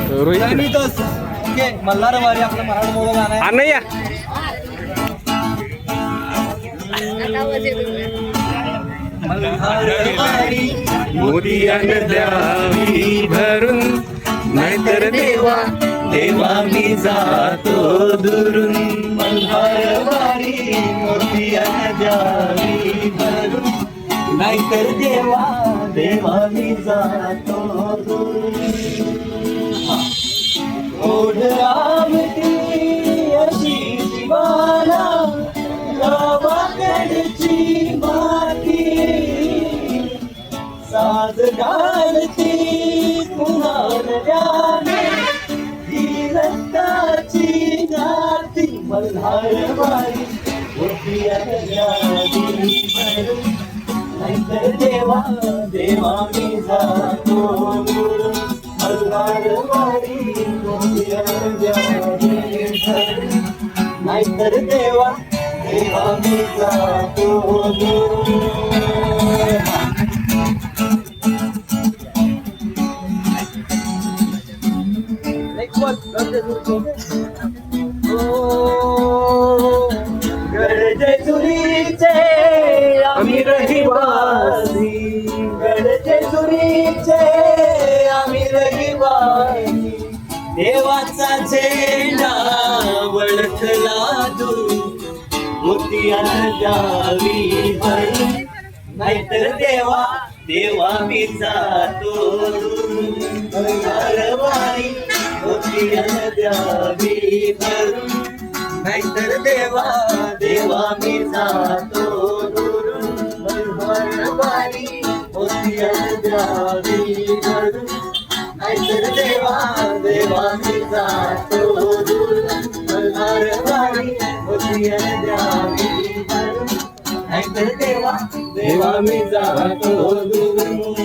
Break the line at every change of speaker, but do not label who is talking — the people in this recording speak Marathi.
रोहित ओके मल्हारवाडी आपलं मराठी मोबाईल गाणं आहे.
अण्णा
मल्हारवाडी
मोदियान द्यावी भरून नाहीतर देवा देवा मी जातो दुरून.
मल्हारवाडी मोतियान द्यावी भरून नाहीतर देवा देवा मी जातो ओढ रामती अशी जीवाला गावाकडची माती साज घालती पुन्हा नव्याने ही रक्ताची जाती. मल्हारवाडी मोतियान द्यावी भरून नाहीतर देवा देवा मी जातो दुरून. मल्हारवाडी मोतियान द्यावी भरून नाहीतर देवा देवा मी जातो दुरून. गडजे चुरीचे आम्ही रहिवासी गडजे चुरीचे आम्ही रहिवासी देवाचा झेंडा वळखला दूर मोतियान द्यावी भरून नाहीतर देवा देवा मी जातो दुरून. मल्हारवाडी मोतियान द्यावी भरून नाहीतर देवा देवा मी जातो दुरून. मल्हारवाडी मोतियान द्यावी भरून नाहीतर देवा देवा मी जातो दुरून. मल्हारवाडी मोतियान द्यावी भरून नाहीतर देवा देवा मी जातो दुरून.